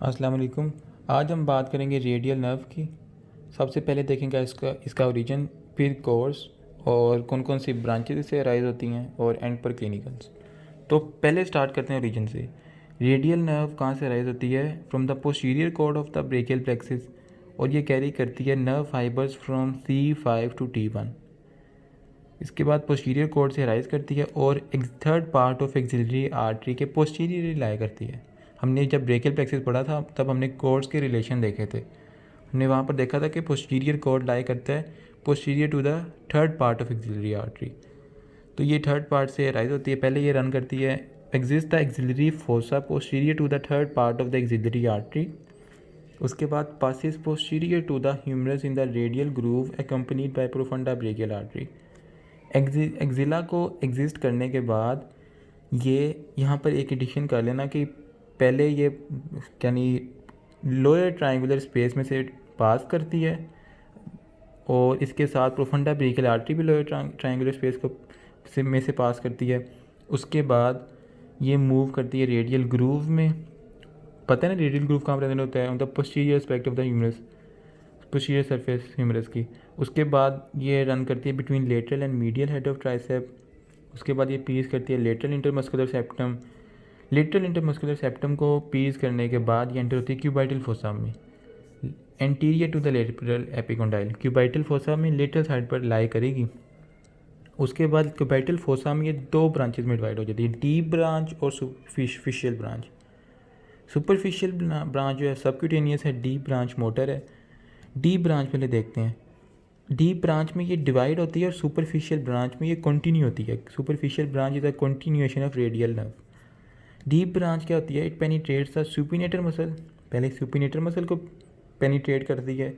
अस्सलाम वालेकुम। आज हम बात करेंगे रेडियल नर्व की। सबसे पहले देखेंगे इसका ओरिजिन, फिर कोर्स और कौन कौन सी ब्रांचेज इससे अराइज होती हैं और एंड पर क्लिनिकल्स। तो पहले स्टार्ट करते हैं ओरिजिन से। रेडियल नर्व कहाँ से अराइज होती है? From the posterior cord of the brachial plexus, और ये कैरी करती है nerve fibres from C5 to T1। इसके बाद पोस्टीरियर कॉर्ड से अराइज करती है और third part of axillary artery के पोस्टीरियर लाई करती है। हमने जब ब्रेकियल प्लेक्सिस पढ़ा था तब हमने कॉर्ड्स के रिलेशन देखे थे। हमने वहाँ पर देखा था कि पोस्टीरियर कॉर्ड लाई करता है posterior to the third part of axillary artery. तो ये थर्ड पार्ट से राइज होती है। पहले ये रन करती है exist the axillary fossa posterior to the third part of the axillary artery. उसके बाद passes posterior to the humerus in the radial groove accompanied by profunda brachial artery. Axilla को एग्जिस्ट करने के बाद ये यहाँ पर एक एडिशन कर लेना कि पहले ये यानी लोअर ट्रायंगुलर स्पेस में से पास करती है और इसके साथ प्रोफंडा ब्रेकियल आर्टरी भी लोअर ट्रायंगुलर स्पेस को में से पास करती है। उसके बाद ये मूव करती है रेडियल ग्रूव में। पता है ना रेडियल ग्रूव कहाँ प्रेजेंट होता है? On the posterior aspect of the humerus, posterior surface humerus की। उसके बाद ये रन करती है between lateral and medial head of tricep. उसके बाद ये पीस करती है lateral intermuscular septum. Lateral intermuscular septum को पीस करने के बाद ये एंटर होती है क्यूबाइटल फोसा में, anterior to the lateral epicondyle. Cubital fossa में लेटरल साइड पर लाई करेगी। उसके बाद क्यूबाइटल फोसा में ये दो ब्रांचेस में डिवाइड हो जाती है, डीप ब्रांच और सुपरफिशियल ब्रांच। सुपरफिशियल ब्रांच जो है सबक्यूटेनियस है, डीप ब्रांच मोटर है। डीप ब्रांच पहले देखते हैं। डीप ब्रांच में ये डिवाइड होती है और सुपरफिशियल ब्रांच में ये कंटिन्यू होती है। Superficial branch is the continuation of radial nerve. Deep branch क्या होती है? It penetrates the supinator muscle. पहले सुपिनेटर मसल को पेनिट्रेट करती है।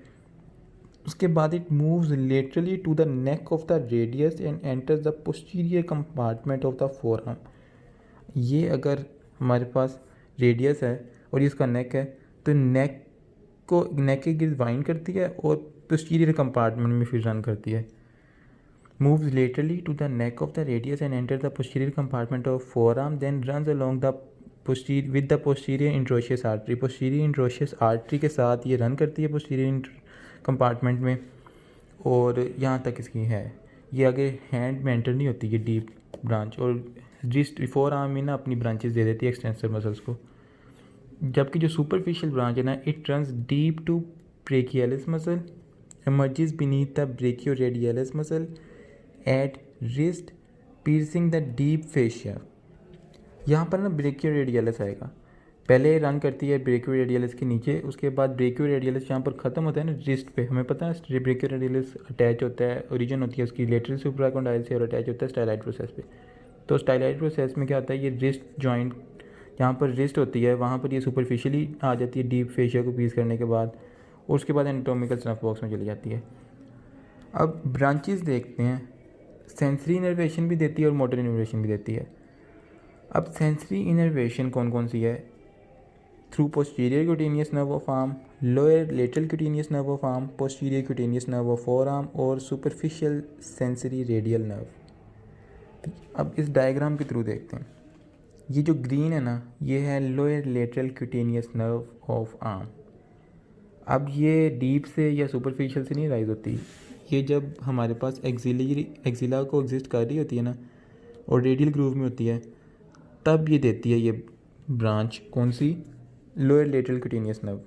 उसके बाद it moves laterally to the neck of the radius and enters the posterior compartment of the forearm. ये अगर हमारे पास रेडियस है और ये इसका नेक है तो नेक के गिर्द वाइंड करती है और पोस्टीरियर कंपार्टमेंट में फिर रन करती है। Moves laterally to the neck of the radius and enter the posterior compartment of forearm, then runs along the with the posterior interosseous artery. Posterior interosseous artery के साथ ये रन करती है posterior compartment में, और यहाँ तक इसकी है। ये आगे हैंड में एंटर नहीं होती ये डीप ब्रांच, और रिस्ट फोर आर्म में ना अपनी ब्रांचेस दे देती है एक्सटेंसर मसल्स को। जबकि जो सुपरफिशियल ब्रांच है ना, it runs deep to brachialis muscle, emerges beneath the brachioradialis muscle at wrist, piercing the deep fascia। यहाँ पर ना ब्रेकियोरेडियलिस आएगा। पहले रन करती है ब्रेकियोरेडियलिस के नीचे, उसके बाद ब्रेकियोरेडियलिस यहाँ पर ख़त्म होता है ना रिस्ट पे। हमें पता है ब्रेकियोरेडियलिस अटैच होता है, ओरिजिन होती है उसकी लेटरल सुप्राकॉन्डाइल से, और अटैच होता है स्टाइलाइट प्रोसेस पे। तो स्टाइलाइट प्रोसेस में क्या होता है, ये रिस्ट जॉइंट जहाँ पर रिस्ट होती है वहाँ पर ये सुपरफिशियली आ जाती है डीप फेशिया को पीस करने के बाद, और उसके बाद एनाटॉमिकल स्नफ बॉक्स में चली जाती है। अब ब्रांचेस देखते हैं। सेंसरी इनर्वेशन भी देती है और मोटर इनर्वेशन भी देती है। अब सेंसरी इनर्वेशन कौन कौन सी है? Through posterior cutaneous nerve of arm, lower lateral cutaneous nerve of arm, posterior cutaneous nerve of four arm, और सुपरफिशियल सेंसरी रेडियल नर्व। अब इस डायग्राम के थ्रू देखते हैं। ये जो ग्रीन है ना, ये है lower lateral cutaneous nerve of arm. अब ये डीप से या सुपरफिशियल से नहीं राइज होती। ये जब हमारे पास एक्सिला को एग्जिस्ट कर रही होती है ना, और रेडियल ग्रूव में होती है, तब ये देती है ये ब्रांच कौन सी? Lower lateral cutaneous nerve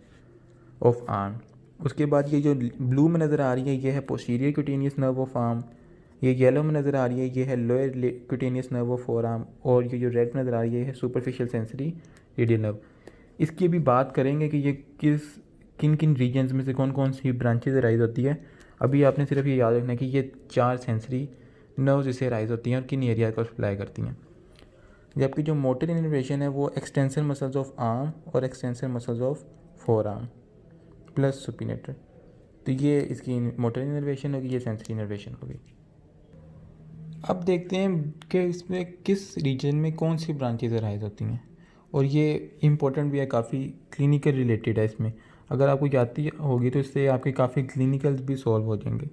of arm. उसके बाद ये जो ब्लू में नज़र आ रही है ये है posterior cutaneous nerve of arm. ये येलो में नज़र आ रही है ये है lower cutaneous nerve of four arm, और ये जो रेड में नज़र आ रही है ये है सुपरफिशियल सेंसरी रेडियल नर्व। इसकी भी बात करेंगे कि ये किन किन रीजन्स में से कौन कौन सी ब्रांचेज राइज होती है। अभी आपने सिर्फ ये याद रखना है कि ये 4 सेंसरी नर्व्स इससे राइज होती हैं और किन एरिया को सप्लाई करती हैं। जबकि जो मोटर इनर्वेशन है वो एक्सटेंसर मसल्स ऑफ आर्म और extensor muscles of four arm plus supinator. तो ये इसकी मोटर इनर्वेशन होगी, ये सेंसरी इनर्वेशन होगी। अब देखते हैं कि इसमें किस रीजन में कौन सी ब्रांचेज राइज होती हैं, और ये इम्पोर्टेंट भी है, काफ़ी क्लिनिकल रिलेटेड है। इसमें अगर आपको याद होगी तो इससे आपके काफ़ी क्लिनिकल्स भी सॉल्व हो जाएंगे।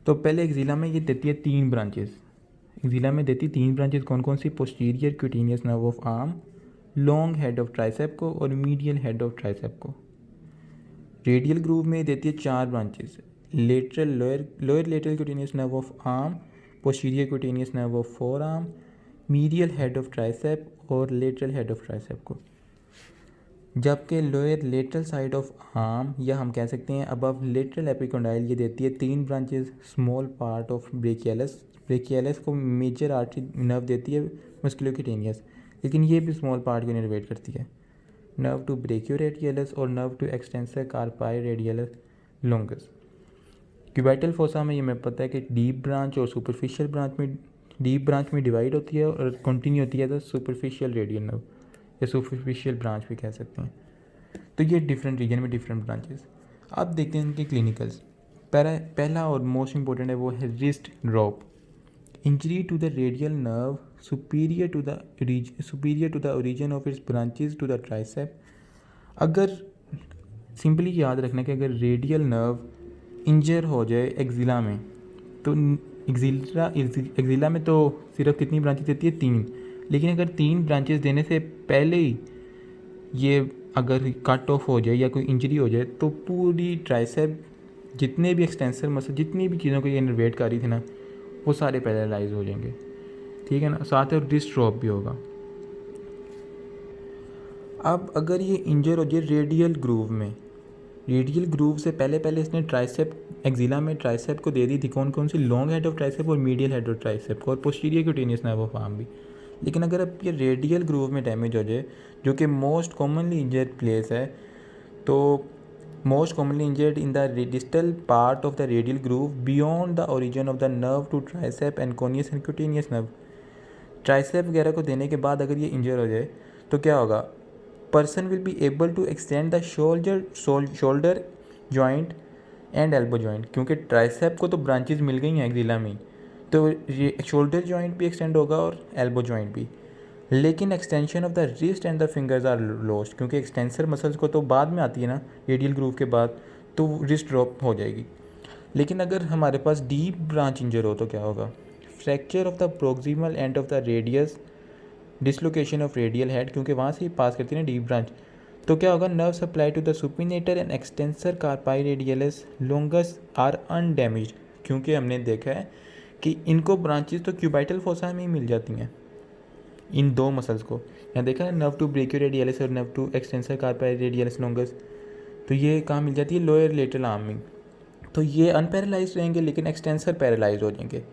तो पहले एक्जिला में ये देती है 3 ब्रांचेस। एक्जिला में देती 3 ब्रांचेस कौन कौन सी? Posterior cutaneous nerve of arm, long head of tricep को और मीडियल हेड ऑफ ट्राइसेप को। रेडियल ग्रूव में देती है 4 branches, lateral lower lateral cutaneous nerve of arm, posterior cutaneous nerve of forearm, medial head of tricep और lateral head of tricep को। जबकि lower lateral side of arm या हम कह सकते हैं अबव लेटरल एपिकोंडाइल ये देती है 3 ब्रांचेस, स्मॉल पार्ट ऑफ ब्रेकियलस, ब्रेकियलस को मेजर आर्टरी नर्व देती है मस्कुलोक्यूटेनियस, लेकिन ये भी स्मॉल पार्ट को इनर्वेट करती है, नर्व टू ब्रेकियोरेडियलस और nerve to extensor carpi radialis longus. Cubital fossa में ये हमें पता है कि डीप ब्रांच और सुपरफिशियल ब्रांच में, डीप ब्रांच में डिवाइड होती है और कंटिन्यू होती है द सुपरफिशियल रेडियल नर्व या सुपरफिशियल ब्रांच भी कह सकते हैं। तो ये डिफरेंट रीजन में डिफरेंट ब्रांचेस। अब देखते हैं इनके क्लिनिकल्स। पहला और मोस्ट इंपॉर्टेंट है वो है wrist drop, injury to the radial nerve superior to the origin of its branches to the tricep. अगर सिंपली याद रखना कि अगर रेडियल नर्व इंजर हो जाए एक्जिला में, तो एक्जिला में तो सिर्फ कितनी ब्रांचेस देती है? 3, लेकिन अगर 3 ब्रांचेस देने से पहले ही ये अगर कट ऑफ हो जाए या कोई इंजरी हो जाए तो पूरी ट्राइसेप जितने भी एक्सटेंसर मसल जितनी भी चीज़ों को ये इनर्वेट कर रही थी ना वो सारे पैरालाइज हो जाएंगे, ठीक है ना। साथ में रिस्ट ड्रॉप भी होगा। अब अगर ये इंजर हो जाए रेडियल ग्रूव में, रेडियल ग्रूव से पहले इसने ट्राइसेप एक्जिला में ट्राइसेप को दे दी थी कौन कौन सी? लॉन्ग हेड ऑफ ट्राइसेप और मीडियल हेड ऑफ ट्राइसेप को और posterior cutaneous nerve of arm भी। लेकिन अगर अब ये रेडियल ग्रूव में डैमेज हो जाए जो कि मोस्ट कॉमनली इंजर्ड प्लेस है, तो most commonly injured in the distal part of the radial groove beyond the origin of the nerve to tricep and anconeus and cutaneous nerve. Tricep वगैरह को देने के बाद अगर ये इंजर हो जाए तो क्या होगा? Person will be able to extend the shoulder joint and elbow joint, क्योंकि ट्राइसेप को तो ब्रांचेस मिल गई हैं एक्जिला में, तो ये शोल्डर जॉइंट भी एक्सटेंड होगा और एल्बो जॉइंट भी। लेकिन extension of the wrist and the fingers are lost, क्योंकि एक्सटेंसर मसल्स को तो बाद में आती है ना रेडियल ग्रूव के बाद, तो रिस्ट ड्रॉप हो जाएगी। लेकिन अगर हमारे पास डीप ब्रांच इंजर हो तो क्या होगा? Fracture of the proximal end of the radius, dislocation of radial head, क्योंकि वहाँ से ही पास करती है ना डीप ब्रांच, तो क्या होगा? Nerve supply to the supinator and extensor carpi radialis longus are undamaged, क्योंकि हमने देखा है कि इनको ब्रांचेस तो क्यूबाइटल फोसा में ही मिल जाती हैं इन 2 मसल्स को। यहाँ देखा है नर्व टू ब्रेकियोरेडियलस और nerve to extensor carpi radialis longus, तो ये कहाँ मिल जाती है? लोअर लेटरल आर्म में। तो ये अनपैरालाइज रहेंगे लेकिन एक्सटेंसर पैरालाइज हो जाएंगे,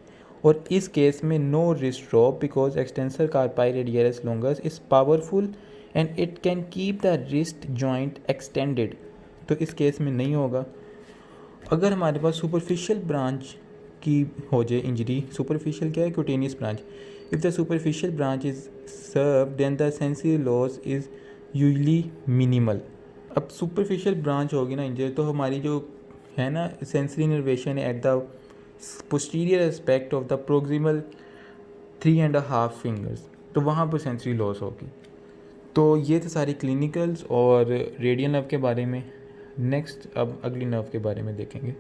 और इस केस में no wrist drop because extensor carpi radialis longus is powerful and it can keep the wrist joint extended, तो इस केस में नहीं होगा। अगर हमारे पास सुपरफिशियल ब्रांच की हो जाए इंजरी, सुपरफिशियल क्या है? Cutaneous branch. If the superficial branch is severed then the sensory loss is usually minimal. अब सुपरफिशियल ब्रांच होगी ना इंजर, तो हमारी जो है ना sensory innervation at the posterior aspect of the proximal 3.5 fingers, तो वहाँ पर सेंसरी लॉस होगी। तो ये थे सारी क्लिनिकल्स और रेडियल नर्व के बारे में। नेक्स्ट अब अगली नर्व के बारे में देखेंगे।